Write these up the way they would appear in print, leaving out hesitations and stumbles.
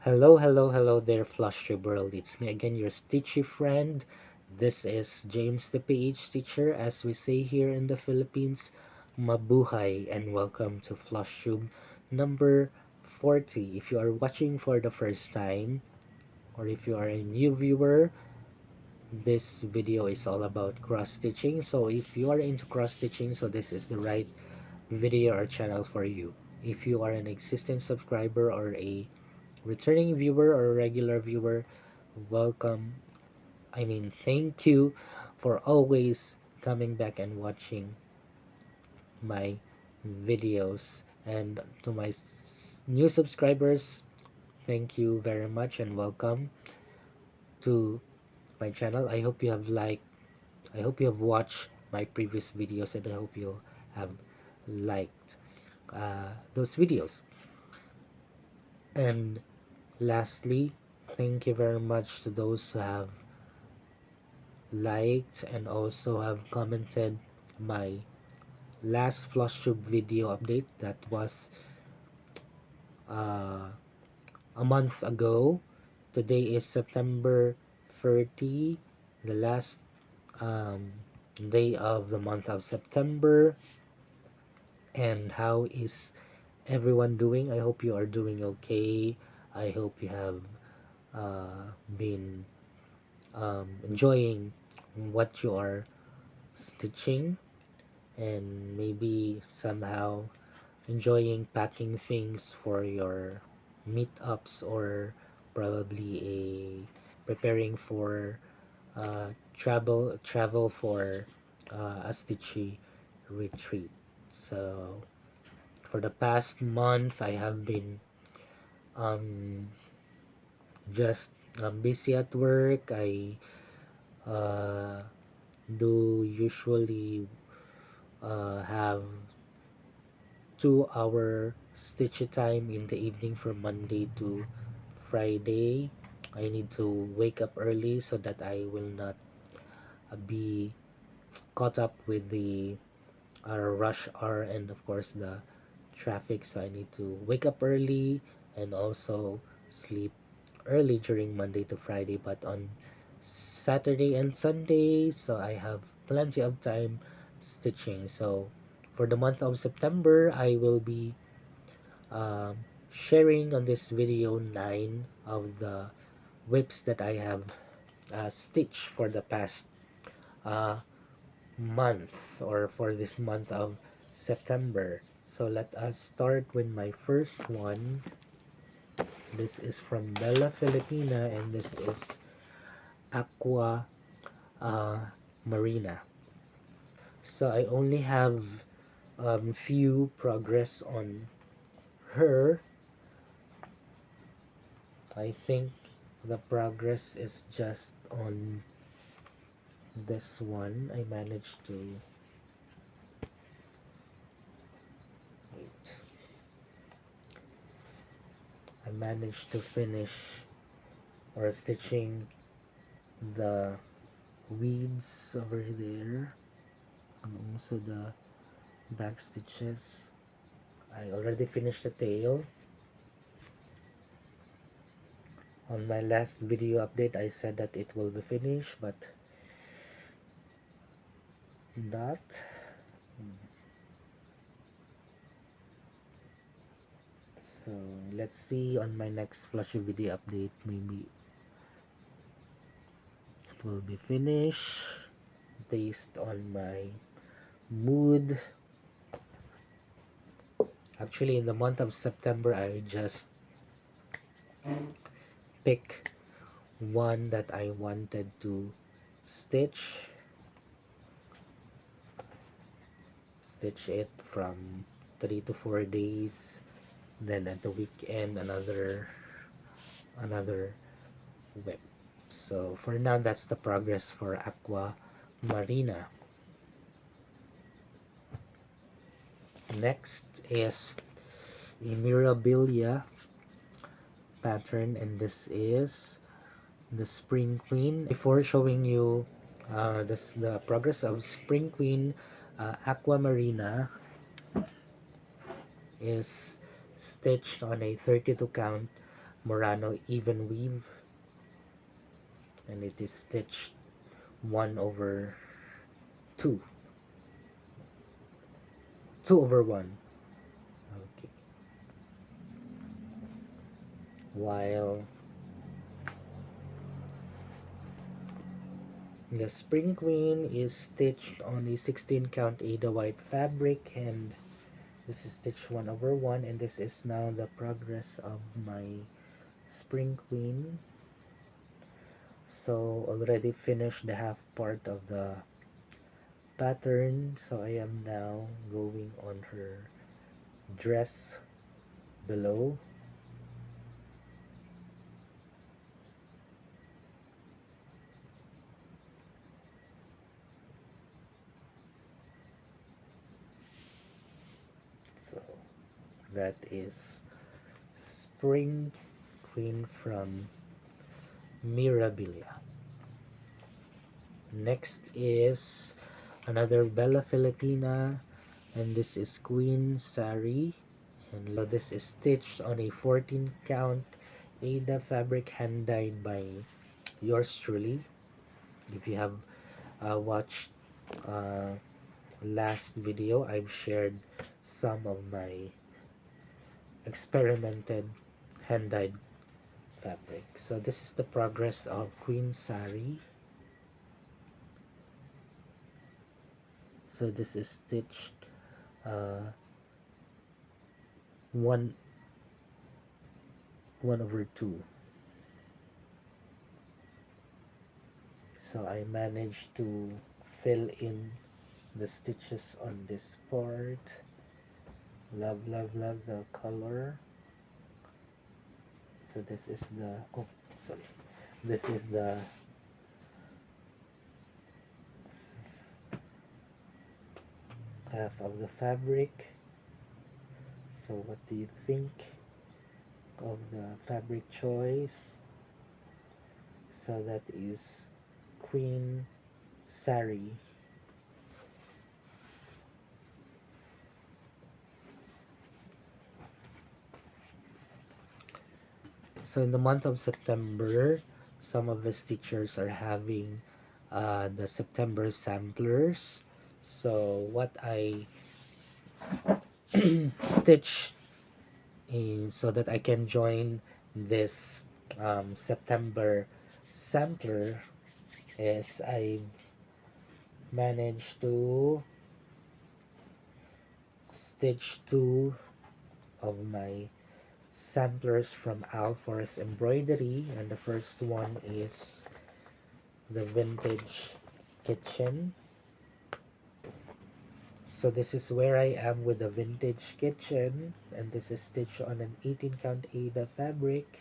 Hello there, Flosstube world. It's me again, your Stitchy friend. This is James the PH teacher, as we say here in the Philippines. Mabuhay and welcome to Flosstube number 40. If you are watching for the first time, or if you are a new viewer, this video is all about cross stitching. So if you are into cross stitching, so this is the right video or channel for you. If you are an existing subscriber or a returning viewer or regular viewer, welcome. Thank you for always coming back and watching my videos. And to my new subscribers, thank you very much and welcome to my channel. I hope you have watched my previous videos, and I hope you have liked those videos. And lastly, thank you very much to those who have liked and also have commented my last Flosstube video update that was uh, a month ago. Today is September 30, the last day of the month of September. And how is everyone doing? I hope you are doing okay. I hope you have been enjoying what you are stitching, and maybe somehow enjoying packing things for your meetups, or probably a preparing for travel for a stitchy retreat. So for the past month I have been um, just busy at work. I uh, do usually have 2 hour stitchy time in the evening from Monday to Friday. I need to wake up early so that I will not be caught up with the rush hour and of course the traffic. So I need to wake up early and also sleep early during Monday to Friday. But on Saturday and Sunday, so I have plenty of time stitching. So for the month of September, I will be sharing on this video 9 of the whips that I have stitched for the past uh, month, or for this month of September. So let us start with my first one. This is from Bella Filipina, and this is Aqua Marina. So I only have few progress on her. I think the progress is just on this one. I managed to finish or stitching the weeds over there, and also the back stitches. I already finished the tail. On my last video update I said that it will be finished, but not. So let's see on my next flashy video update, maybe it will be finished based on my mood. Actually, in the month of September I just pick one that I wanted to stitch it from 3 to 4 days, then at the weekend another whip. So for now, that's the progress for Aqua Marina. Next is the Mirabilia pattern, and this is the Spring Queen. Before showing you the progress of Spring Queen, Aquamarina is stitched on a 32 count Murano even weave, and it is stitched 1 over 2, 2 over 1. Okay, while the Spring Queen is stitched on a 16 count Ada white fabric, and this is stitched 1 over 1, and this is now the progress of my Spring Queen. So already finished the half part of the pattern, so I am now going on her dress below. So that is Spring Queen from Mirabilia. Next is another Bella Filipina, and this is Queen Sari, and this is stitched on a 14 count Ada fabric, hand dyed by yours truly. If you have watched last video, I've shared some of my experimented hand dyed fabric. So this is the progress of Queen Sari. So this is stitched uh, 1 over 2. So I managed to fill in the stitches on this part. Love the color. So this is the, oh sorry, this is the half of the fabric. So what do you think of the fabric choice? So that is Queen Sari. So in the month of September, some of the stitchers are having the September samplers. So what I stitch so that I can join this September sampler is I managed to stitch 2 of my samplers from Alfor's Embroidery, and the first one is the Vintage Kitchen. So this is where I am with the Vintage Kitchen, and this is stitched on an 18 count Ada fabric.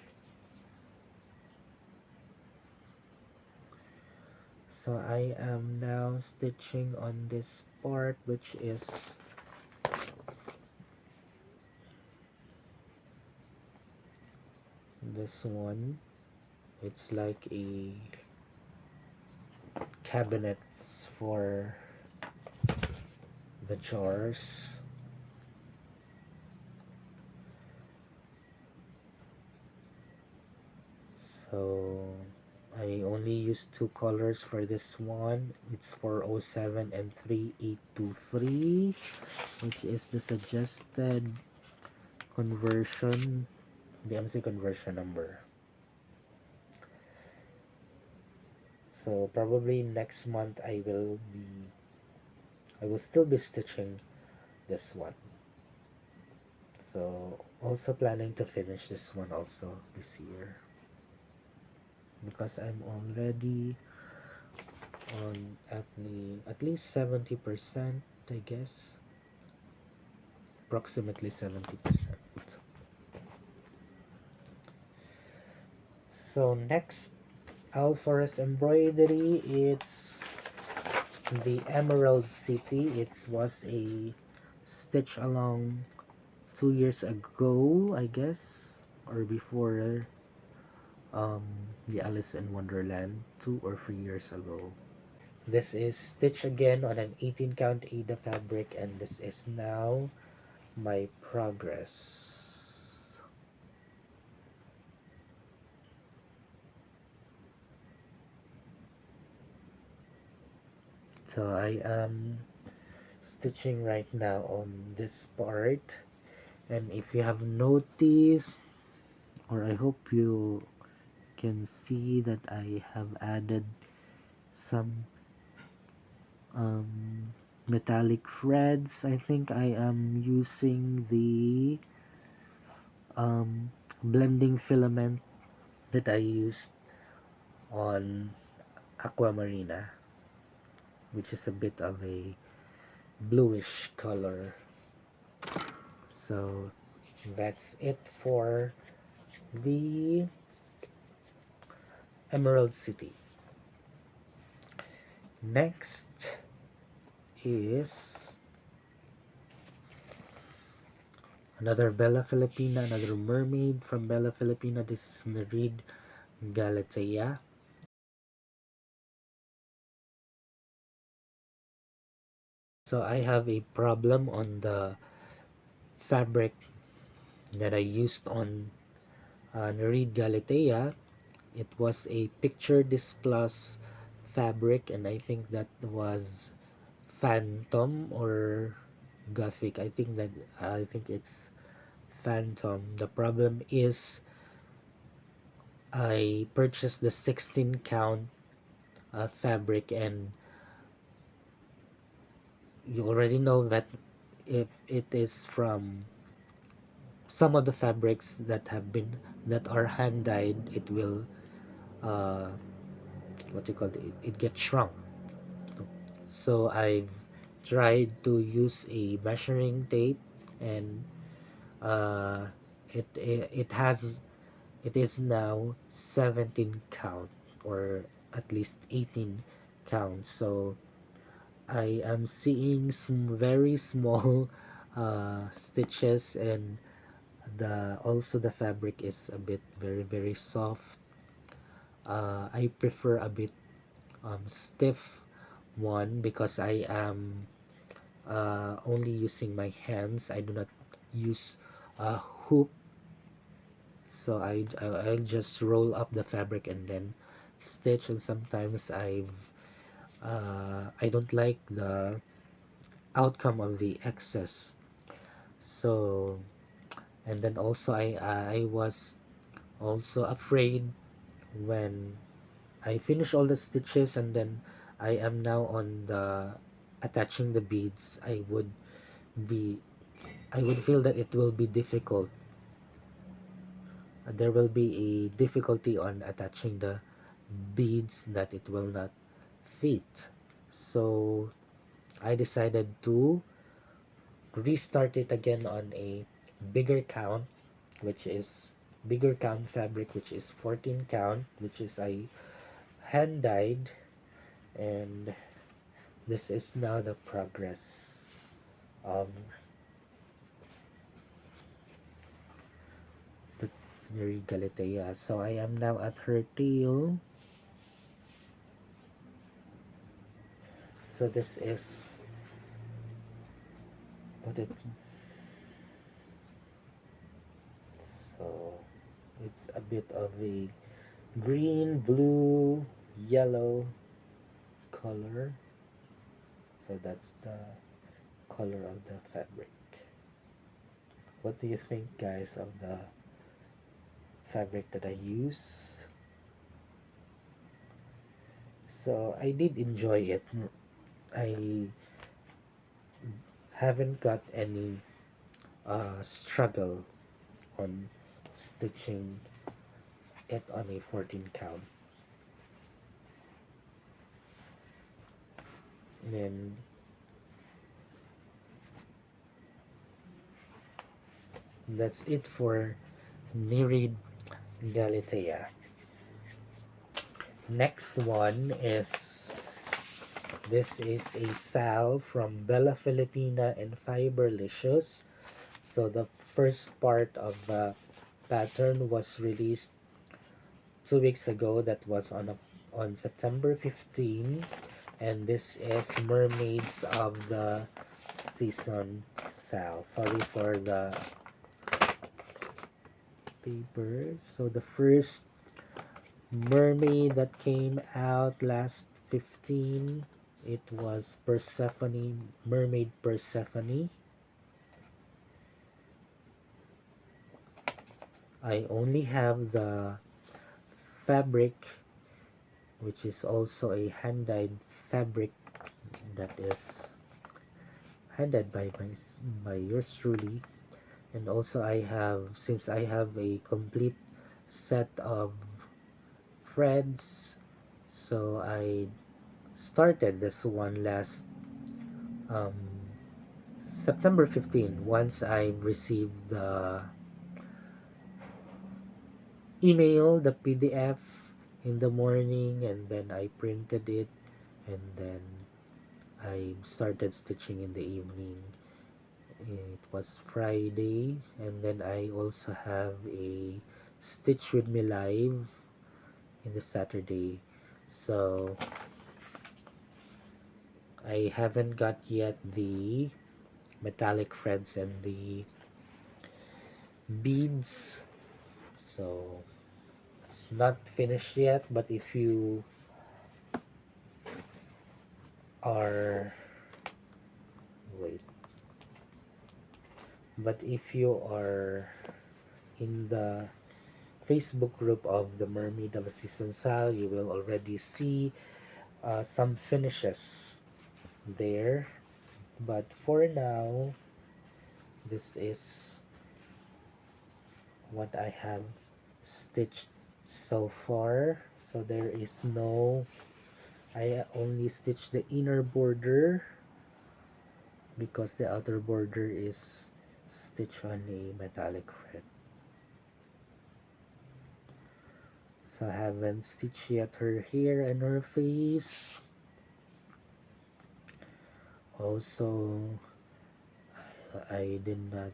So I am now stitching on this part, which is this one. It's like a cabinets for the jars. So I only used 2 colors for this one. It's 407 and 3823, which is the suggested conversion, the MC conversion number. So probably next month I will still be stitching this one. So also planning to finish this one also this year, because I'm already on at least 70%, I guess, approximately 70%. So next, Alfor's Embroidery, it's the Emerald City. It was a stitch along 2 years ago, I guess, or before the Alice in Wonderland, 2 or 3 years ago. This is stitched again on an 18 count Ada fabric, and this is now my progress. So I am stitching right now on this part, and if you have noticed, or I hope you can see that I have added some metallic threads. I think I am using the blending filament that I used on Aquamarina, which is a bit of a bluish color. So that's it for the Emerald City. Next is another Bella Filipina, another mermaid from Bella Filipina. This is Nereid Galateia. So I have a problem on the fabric that I used on Nereid Galateia. It was a picture this plus fabric, and I think that was Phantom or Gothic. I think it's Phantom. The problem is I purchased the 16 count fabric, and you already know that if it is from some of the fabrics that are hand dyed, it will uh, what you call it gets shrunk. So I've tried to use a measuring tape, and uh, it is now 17 count, or at least 18 counts. So I am seeing some very small stitches, and the fabric is a bit very soft. I prefer a bit stiff one, because I am only using my hands. I do not use a hoop, so I'll just roll up the fabric and then stitch. And sometimes I don't like the outcome of the excess. So, and then also I was also afraid when I finish all the stitches, and then I am now on the attaching the beads. Be I would feel that it will be difficult. There will be a difficulty on attaching the beads, that it will not fit. So I decided to restart it again on a bigger count, which is bigger count fabric, which is 14 count, which is I hand dyed. And this is now the progress of the Galatea. So I am now at her tail. So this is what it so it's a bit of a green, blue, yellow color. So that's the color of the fabric. What do you think, guys, of the fabric that I use? So I did enjoy it. I haven't got any struggle on stitching it on a 14 count. And then that's it for Nereid Galatea. Next one is, this is a sal from Bella Filipina and Fiberlicious. So the first part of the pattern was released 2 weeks ago. That was on September 15, and this is Mermaids of the Season sal. Sorry for the paper. So the first mermaid that came out last 15 It was Persephone, Mermaid Persephone. I only have the fabric, which is also a hand-dyed fabric that is handed by yours truly. And also I have, since I have a complete set of threads, so I started this one last um, September 15, once I received the email, the PDF in the morning, and then I printed it, and then I started stitching in the evening. It was Friday, and then I also have a Stitch with Me live in the Saturday. So I haven't got yet the metallic threads and the beads, so it's not finished yet. But if you are wait but if you are in the Facebook group of the Mermaid of the Season Sal, you will already see some finishes there. But for now, this is what I have stitched so far. So there is no, I only stitched the inner border because the outer border is stitched on a metallic thread. So I haven't stitched yet her hair and her face. Also, I did not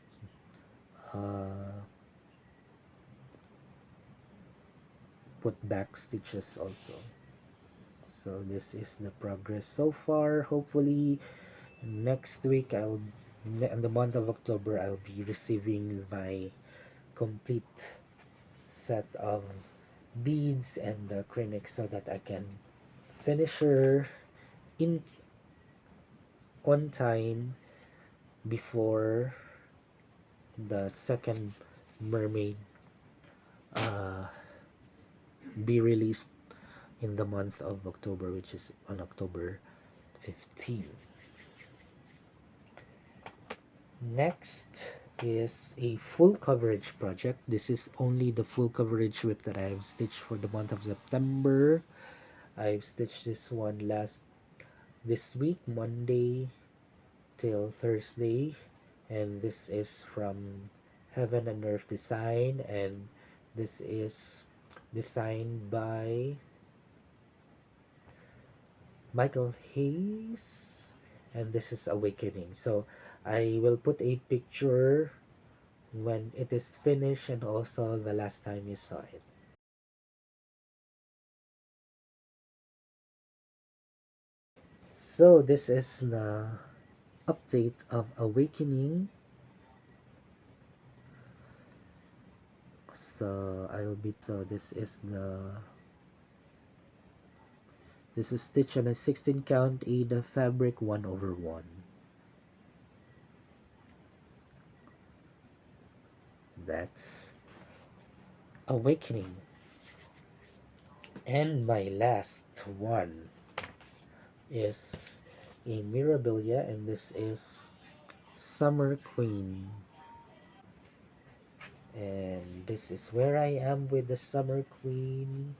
put back stitches also. So this is the progress so far. Hopefully next week in the month of October, I'll be receiving my complete set of beads and acrylics so that I can finish her in on time before the second mermaid uh, be released in the month of October, which is on October 15th. Next is a full coverage project. This is only the full coverage whip that I have stitched for the month of September. I've stitched this one this week, Monday till Thursday, and this is from Heaven and Earth Design, and this is designed by Michael Hayes, and this is Awakening. So I will put a picture when it is finished and also the last time you saw it. So this is the update of Awakening. So this is stitched on a 16 count Ada fabric 1/1. That's Awakening. And my last one is a Mirabilia, and this is Summer Queen. And this is where I am with the Summer Queen.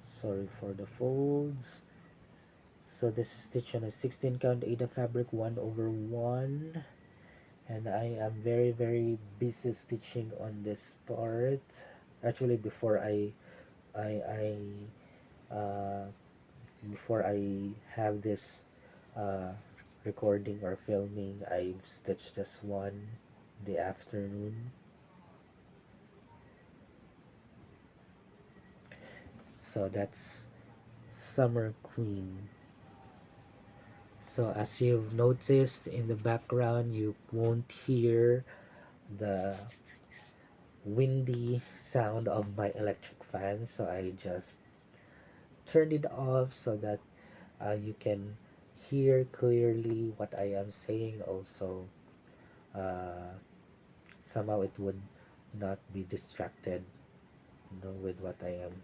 Sorry for the folds. So this is stitched on a 16 count Ada fabric 1/1, and I am very busy stitching on this part. Actually, I uh, before I have this uh, recording or filming, I've stitched this one the afternoon. So that's Summer Queen. So as you've noticed in the background, you won't hear the windy sound of my electric fan, so I just turned it off so that you can hear clearly what I am saying. Also, uh, somehow it would not be distracted, with what I am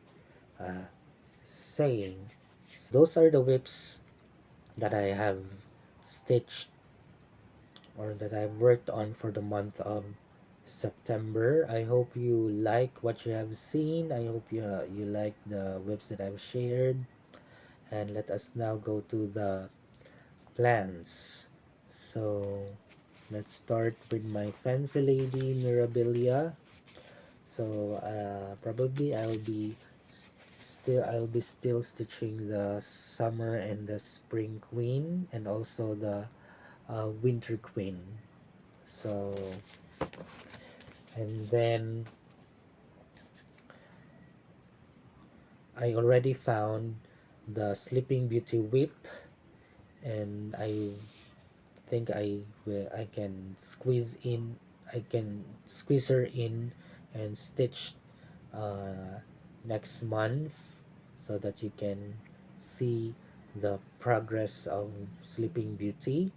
saying. So those are the whips that I have stitched or that I've worked on for the month of September. I hope you like what you have seen. I hope you like the whips that I've shared. And let us now go to the plans. So let's start with my fancy lady Mirabilia. So probably I'll be still stitching the summer and the spring queen and also the winter queen. So and then I already found the Sleeping Beauty whip, and I think I can squeeze her in and stitch next month so that you can see the progress of Sleeping Beauty.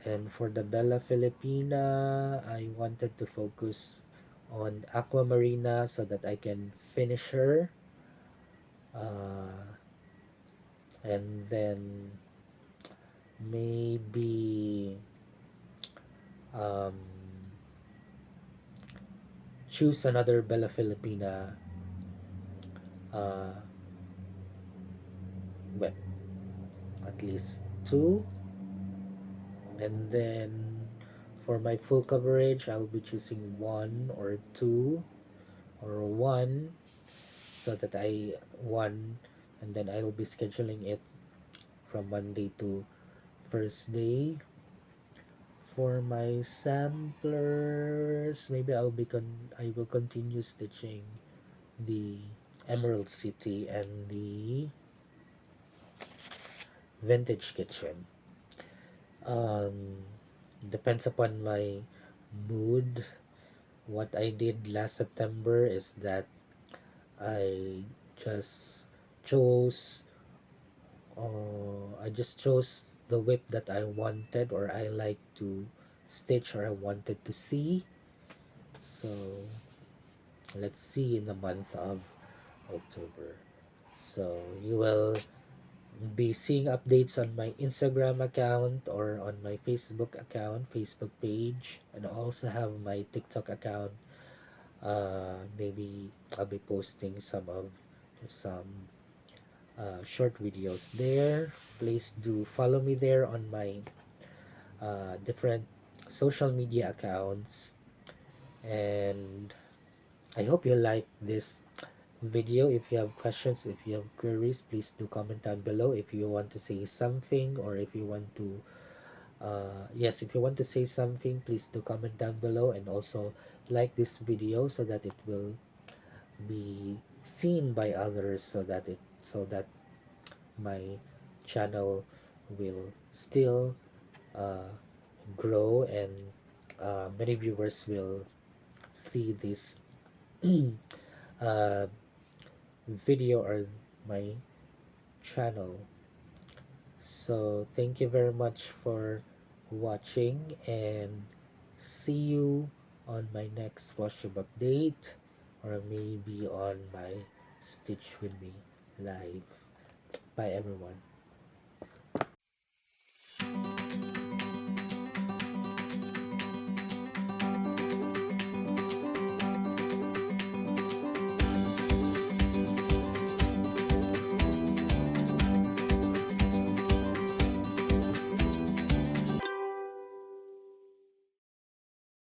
And for the Bella Filipina, I wanted to focus on Aquamarina so that I can finish her. Uh, and then maybe um, choose another Bella Filipina uh, web, at least two. And then for my full coverage, I'll be choosing one or two or one so that one, and then I'll be scheduling it from Monday to Thursday. For my samplers, maybe I will continue stitching the Emerald City and the Vintage Kitchen. Um, Depends upon my mood. What I did last September is that I just chose I just chose the whip that I wanted or I like to stitch or I wanted to see. So let's see in the month of October. So you will be seeing updates on my Instagram account or on my Facebook page, and I also have my TikTok account. Maybe I'll be posting some short videos there. Please do follow me there on my different social media accounts. And I hope you like this video. If you have questions, if you have queries, please do comment down below. If you want to say something, or if you want to yes, if you want to say something, please do comment down below, and also like this video so that it will be seen by others, so that my channel will still uh, grow, and many viewers will see this uh, video or my channel. So thank you very much for watching, and see you on my next Flosstube update, or maybe on my Stitch With Me live. Bye everyone.